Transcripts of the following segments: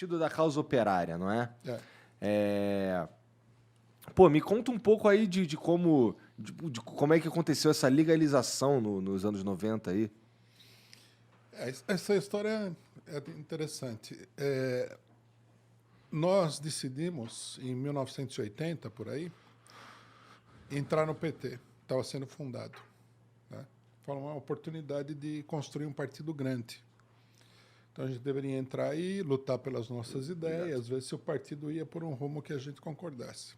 Partido da Causa Operária, não é? É. Pô, me conta um pouco aí de como é que aconteceu essa legalização nos anos 90 aí. Essa história é interessante. Nós decidimos, em 1980, por aí, entrar no PT. Estava sendo fundado. Né? Foi uma oportunidade de construir um partido grande. Então, a gente deveria entrar e lutar pelas nossas ideias, ver se o partido ia por um rumo que a gente concordasse.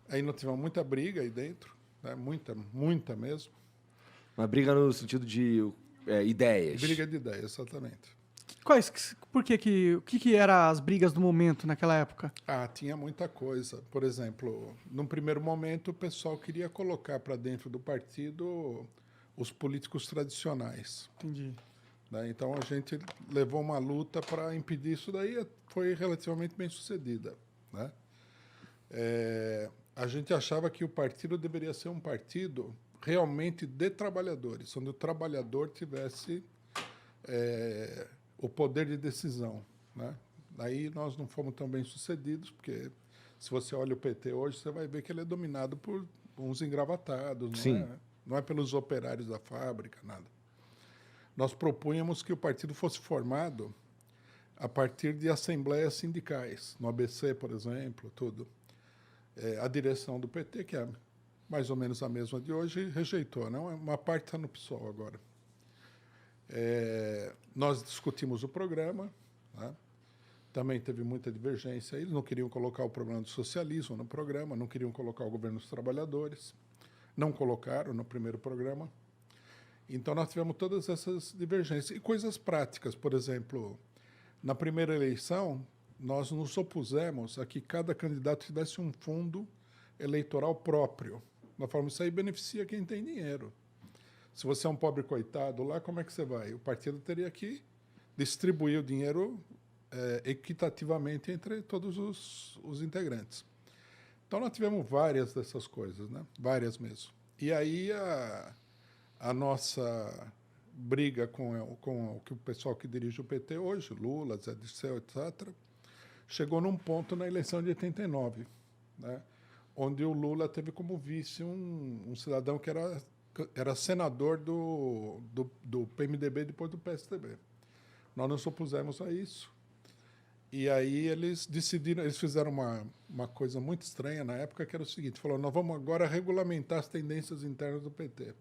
Aí nós tivemos muita briga aí dentro, né? Muita mesmo. Uma briga no sentido de ideias. Briga de ideias, exatamente. O que eram as brigas do momento naquela época? Tinha muita coisa. Por exemplo, num primeiro momento, o pessoal queria colocar para dentro do partido os políticos tradicionais. Entendi. Né? Então, a gente levou uma luta para impedir isso daí, foi relativamente bem sucedida. Né? A gente achava que o partido deveria ser um partido realmente de trabalhadores, onde o trabalhador tivesse o poder de decisão. Né? Aí nós não fomos tão bem sucedidos, porque se você olha o PT hoje, você vai ver que ele é dominado por uns engravatados, não é pelos operários da fábrica, nada. Nós propunhamos que o partido fosse formado a partir de assembleias sindicais, no ABC, por exemplo, tudo. A direção do PT, que é mais ou menos a mesma de hoje, rejeitou. Não? Uma parte está no PSOL agora. Nós discutimos o programa, né? Também teve muita divergência. Eles não queriam colocar o problema do socialismo no programa, não queriam colocar o governo dos trabalhadores, não colocaram no primeiro programa. Então, nós tivemos todas essas divergências. E coisas práticas, por exemplo, na primeira eleição, nós nos opusemos a que cada candidato tivesse um fundo eleitoral próprio. Nós falamos, isso aí beneficia quem tem dinheiro. Se você é um pobre coitado lá, como é que você vai? O partido teria que distribuir o dinheiro equitativamente entre todos os integrantes. Então, nós tivemos várias dessas coisas, né? Várias mesmo. E aí, a nossa briga com o pessoal que dirige o PT hoje, Lula, Zé Dirceu, etc., chegou num ponto na eleição de 89, né? Onde o Lula teve como vice um cidadão que era senador do PMDB depois do PSDB. Nós nos opusemos a isso. E aí eles fizeram uma coisa muito estranha na época, que era o seguinte, falaram, nós vamos agora regulamentar as tendências internas do PT.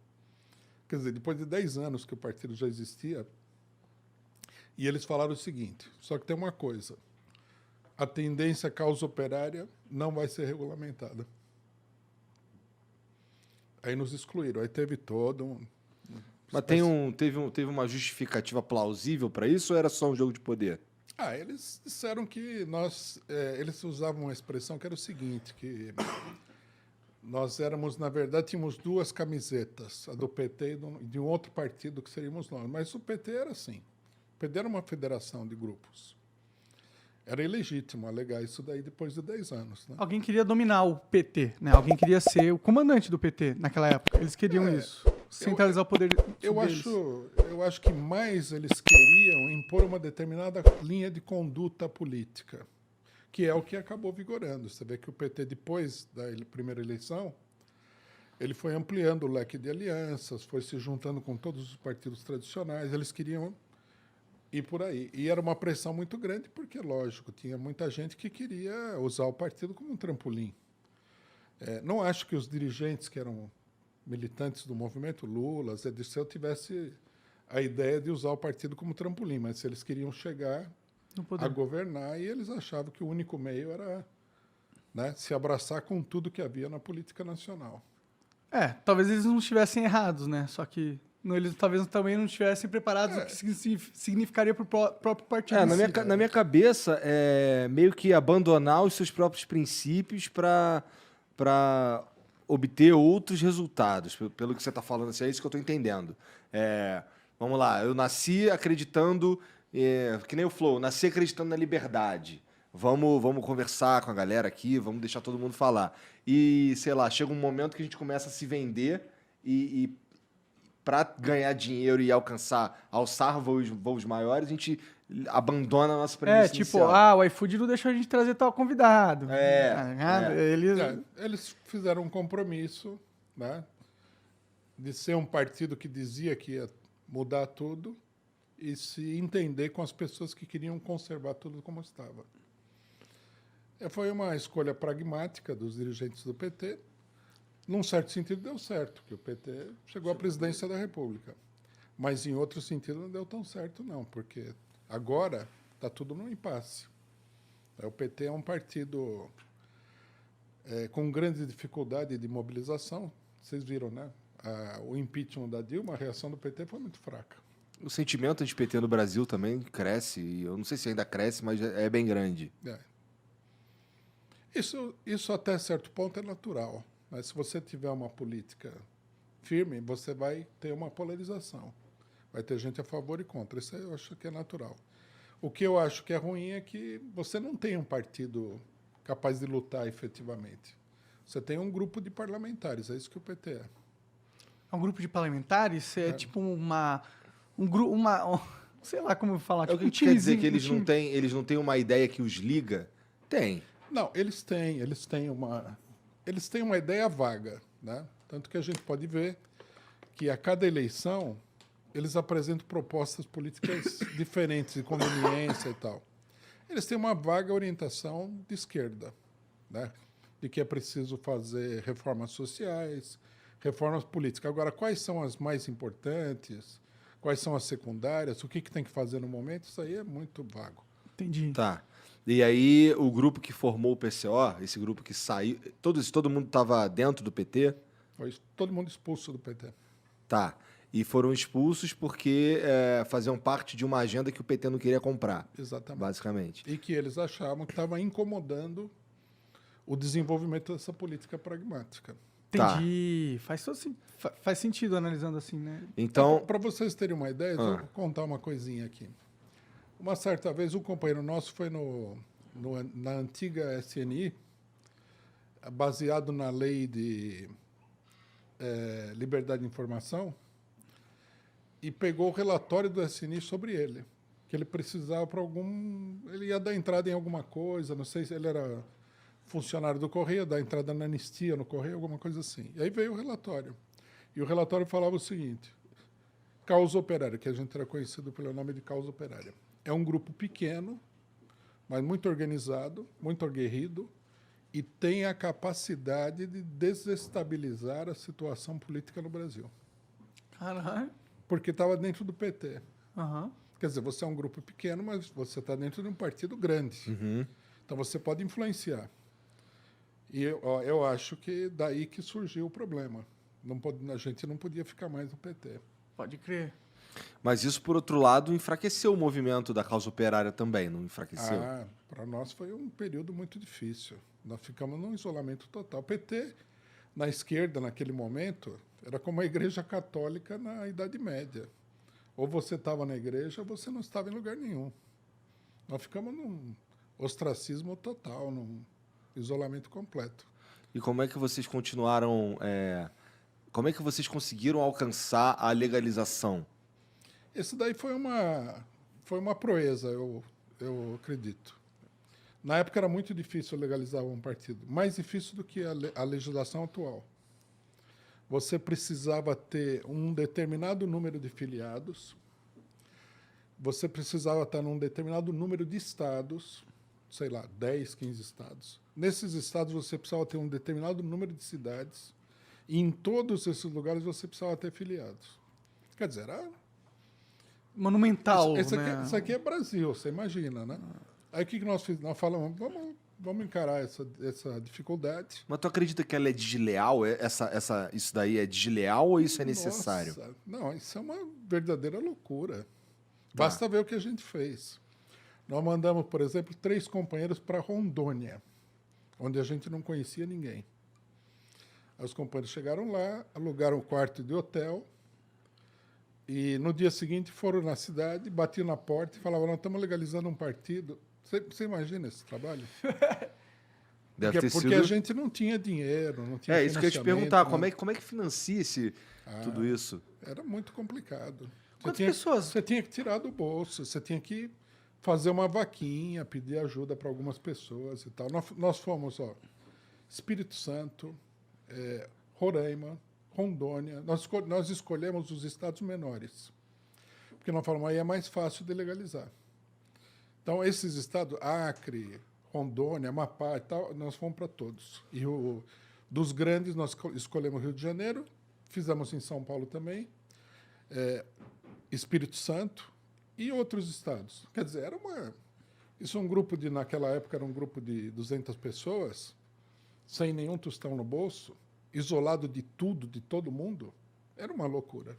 Quer dizer, depois de 10 anos que o partido já existia, e eles falaram o seguinte, só que tem uma coisa, a tendência causa operária não vai ser regulamentada. Aí nos excluíram, aí teve todo um... Mas teve uma justificativa plausível para isso ou era só um jogo de poder? Eles disseram que eles usavam uma expressão que era o seguinte, que nós éramos, na verdade, tínhamos duas camisetas, a do PT e de um outro partido que seríamos nós. Mas o PT era assim. O PT era uma federação de grupos. Era ilegítimo alegar isso daí depois de 10 anos. Né? Alguém queria dominar o PT, né? Alguém queria ser o comandante do PT naquela época. Eles queriam isso. Centralizar o poder eu acho que mais eles queriam impor uma determinada linha de conduta política, que é o que acabou vigorando. Você vê que o PT, depois da primeira eleição, ele foi ampliando o leque de alianças, foi se juntando com todos os partidos tradicionais, eles queriam ir por aí. E era uma pressão muito grande, porque, lógico, tinha muita gente que queria usar o partido como um trampolim. Não acho que os dirigentes que eram militantes do movimento, Lula, Zé Dirceu, tivesse a ideia de usar o partido como trampolim, mas eles queriam chegar a governar e eles achavam que o único meio era, né, se abraçar com tudo que havia na política nacional. Talvez eles não estivessem errados, né? Só que eles talvez também não estivessem preparados o que significaria para o próprio partido. Na minha cabeça, meio que abandonar os seus próprios princípios para obter outros resultados. Pelo que você está falando, assim, é isso que eu estou entendendo. Vamos lá, eu nasci acreditando, que nem o Flow, nasci acreditando na liberdade. Vamos conversar com a galera aqui, vamos deixar todo mundo falar. E, sei lá, chega um momento que a gente começa a se vender e para ganhar dinheiro e alçar voos maiores, a gente abandona a nossa premissa tipo, inicial. o iFood não deixou a gente trazer tal convidado. Tá ligado? Eles fizeram um compromisso, né, de ser um partido que dizia que ia mudar tudo e se entender com as pessoas que queriam conservar tudo como estava. Foi uma escolha pragmática dos dirigentes do PT. Num certo sentido, deu certo, porque o PT chegou à presidência da República. Mas, em outro sentido, não deu tão certo, não, porque agora está tudo no impasse. O PT é um partido com grande dificuldade de mobilização. Vocês viram, né? O impeachment da Dilma, a reação do PT foi muito fraca. O sentimento anti-PT no Brasil também cresce, e eu não sei se ainda cresce, mas é bem grande. Isso até certo ponto é natural. Mas se você tiver uma política firme, você vai ter uma polarização. Vai ter gente a favor e contra. Isso eu acho que é natural. O que eu acho que é ruim é que você não tem um partido capaz de lutar efetivamente. Você tem um grupo de parlamentares, é isso que o PT é. É um grupo de parlamentares? É tipo sei lá como falar. O que quer dizer que eles não têm uma ideia que os liga? Tem. Não, eles têm uma ideia vaga, né? Tanto que a gente pode ver que a cada eleição eles apresentam propostas políticas diferentes, de conveniência e tal. Eles têm uma vaga orientação de esquerda, né? De que é preciso fazer reformas sociais, reformas políticas. Agora, quais são as mais importantes? Quais são as secundárias? O que tem que fazer no momento? Isso aí é muito vago. Entendi. Tá. E aí, o grupo que formou o PCO, esse grupo que saiu... Todo mundo estava dentro do PT? Foi todo mundo expulso do PT. Tá. E foram expulsos porque faziam parte de uma agenda que o PT não queria comprar. Exatamente. Basicamente. E que eles achavam que estava incomodando o desenvolvimento dessa política pragmática. Entendi. Tá. Faz sentido analisando assim, né? Então... Para vocês terem uma ideia, eu vou contar uma coisinha aqui. Uma certa vez, um companheiro nosso foi na antiga SNI, baseado na lei de liberdade de informação, e pegou o relatório do SNI sobre ele, que ele precisava para ele ia dar entrada em alguma coisa, não sei se ele era funcionário do Correio, dar entrada na anistia no Correio, alguma coisa assim. E aí veio o relatório. E o relatório falava o seguinte: Causa Operária, que a gente era conhecido pelo nome de Causa Operária. É um grupo pequeno, mas muito organizado, muito aguerrido, e tem a capacidade de desestabilizar a situação política no Brasil. Caralho. Porque estava dentro do PT. Uhum. Quer dizer, você é um grupo pequeno, mas você está dentro de um partido grande. Uhum. Então você pode influenciar. E eu acho que daí que surgiu o problema. A gente não podia ficar mais no PT. Pode crer. Mas isso, por outro lado, enfraqueceu o movimento da causa operária também, não enfraqueceu? Para nós foi um período muito difícil. Nós ficamos num isolamento total. O PT, na esquerda, naquele momento, era como a Igreja Católica na Idade Média. Ou você estava na igreja, ou você não estava em lugar nenhum. Nós ficamos num ostracismo total, num isolamento completo. E como é que vocês continuaram... Como é que vocês conseguiram alcançar a legalização? Isso daí foi uma proeza, eu acredito. Na época era muito difícil legalizar um partido, mais difícil do que a legislação atual. Você precisava ter um determinado número de filiados, você precisava estar num determinado número de estados, sei lá, 10, 15 estados. Nesses estados você precisava ter um determinado número de cidades, e em todos esses lugares você precisava ter filiados. Quer dizer, era... monumental, né? Isso aqui é Brasil, você imagina, né? Aí o que nós fizemos? Nós falamos, vamos encarar essa dificuldade. Mas tu acredita que ela é desleal? Isso daí é desleal ou isso é necessário? Nossa, não, isso é uma verdadeira loucura. Basta ver o que a gente fez. Nós mandamos, por exemplo, 3 companheiros para Rondônia, onde a gente não conhecia ninguém. Aí os companheiros chegaram lá, alugaram um quarto de hotel, e no dia seguinte foram na cidade, batiam na porta e falavam, nós estamos legalizando um partido. Você imagina esse trabalho? Porque a gente não tinha dinheiro, não tinha isso que eu ia te perguntar, como é que financia tudo isso? Era muito complicado. Quantas pessoas? Você tinha que tirar do bolso, você tinha que fazer uma vaquinha, pedir ajuda para algumas pessoas e tal. Nós fomos, Espírito Santo, Roraima, Rondônia. Nós escolhemos os estados menores, porque nós falamos, aí é mais fácil de legalizar. Então, esses estados, Acre, Rondônia, Amapá e tal, nós fomos para todos. E dos grandes, nós escolhemos Rio de Janeiro, fizemos em São Paulo também, Espírito Santo e outros estados. Quer dizer, isso é um grupo naquela época era um grupo de 200 pessoas, sem nenhum tostão no bolso, isolado de tudo, de todo mundo. Era uma loucura.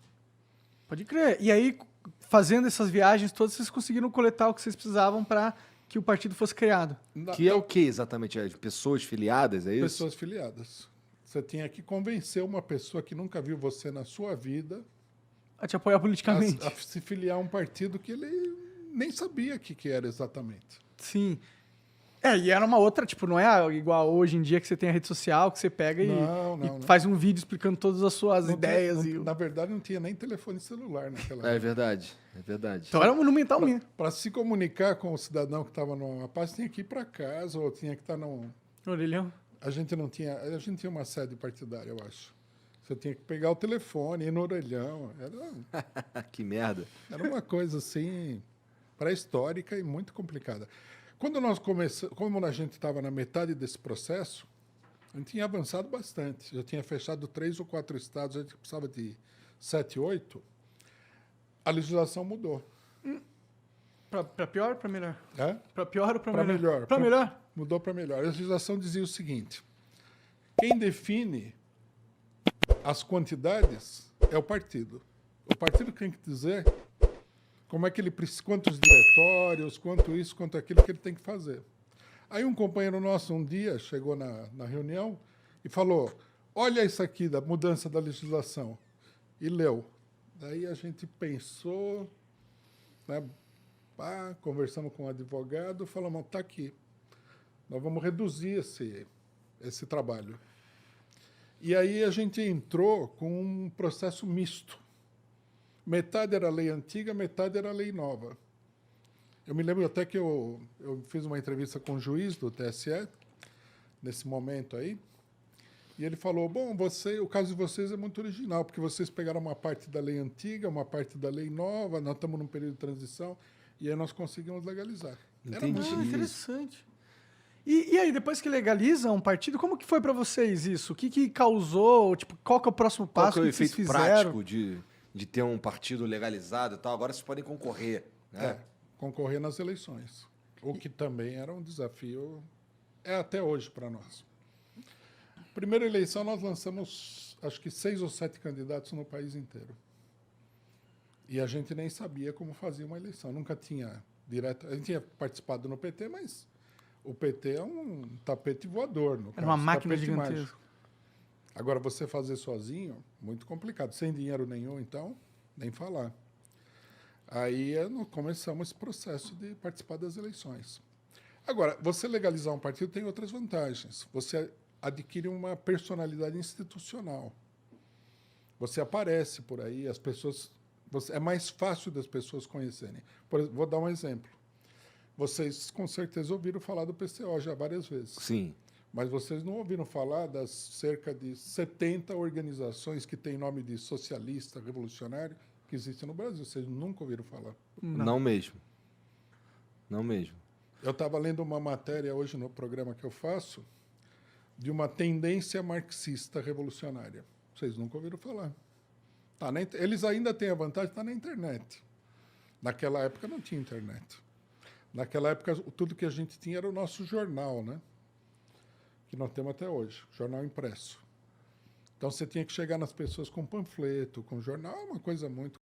Pode crer. E aí, fazendo essas viagens todas, vocês conseguiram coletar o que vocês precisavam para que o partido fosse criado. Que é o que exatamente? É de pessoas filiadas, é isso? Pessoas filiadas. Você tinha que convencer uma pessoa que nunca viu você na sua vida A te apoiar politicamente. a se filiar a um partido que ele nem sabia o que era exatamente. Sim. E era uma outra, tipo, não é igual hoje em dia que você tem a rede social, que você pega e faz um vídeo explicando todas as suas ideias. Na verdade, não tinha nem telefone celular naquela época. É verdade, é verdade. Então era monumental mesmo. Para se comunicar com o cidadão que estava numa paz, tinha que ir para casa ou tinha que estar num... Orelhão. A gente tinha uma sede partidária, eu acho. Você tinha que pegar o telefone, ir no orelhão. Que merda. Era uma coisa assim, pré-histórica e muito complicada. Quando nós começamos, como a gente estava na metade desse processo, a gente tinha avançado bastante. Já tinha fechado 3 ou 4 estados, a gente precisava de 7, 8. A legislação mudou. Para pior ou para melhor? Para pior ou para Para melhor? melhor. Para melhor? Mudou para melhor. A legislação dizia o seguinte: quem define as quantidades é o partido. O partido tem que dizer como é que ele precisa, quantos diretórios, quanto isso, quanto aquilo que ele tem que fazer. Aí um companheiro nosso um dia chegou na reunião e falou: olha isso aqui da mudança da legislação. E leu. Daí a gente pensou, né, conversamos com o advogado, falamos: está aqui. Nós vamos reduzir esse trabalho. E aí a gente entrou com um processo misto. Metade era lei antiga, metade era lei nova. Eu me lembro até que eu fiz uma entrevista com o juiz do TSE, nesse momento aí, e ele falou: bom, o caso de vocês é muito original, porque vocês pegaram uma parte da lei antiga, uma parte da lei nova, nós estamos num período de transição, e aí nós conseguimos legalizar. Entendi. Interessante. E aí, depois que legaliza um partido, como que foi para vocês isso? O que causou? Tipo, qual que é o próximo passo? Qual que é o que vocês efeito fizeram? prático de ter um partido legalizado e tal? Agora vocês podem concorrer, né? Concorrer nas eleições. O que também era um desafio, até hoje para nós. Primeira eleição, nós lançamos, acho que 6 ou 7 candidatos no país inteiro. E a gente nem sabia como fazia uma eleição. Nunca tinha direto. A gente tinha participado no PT, mas o PT é um tapete voador. Era uma máquina gigantesca. Agora, você fazer sozinho, muito complicado. Sem dinheiro nenhum, então, nem falar. Aí nós começamos esse processo de participar das eleições. Agora, você legalizar um partido tem outras vantagens. Você adquire uma personalidade institucional. Você aparece por aí, as pessoas... é mais fácil das pessoas conhecerem. Vou dar um exemplo. Vocês, com certeza, ouviram falar do PCO já várias vezes. Sim. Mas vocês não ouviram falar das cerca de 70 organizações que têm nome de socialista, revolucionário, que existem no Brasil. Vocês nunca ouviram falar. Não mesmo. Não mesmo. Eu estava lendo uma matéria hoje no programa que eu faço de uma tendência marxista revolucionária. Vocês nunca ouviram falar. Eles ainda têm a vantagem de estar na internet. Naquela época não tinha internet. Naquela época, tudo que a gente tinha era o nosso jornal, né? Que nós temos até hoje, jornal impresso. Então, você tinha que chegar nas pessoas com panfleto, com jornal, uma coisa muito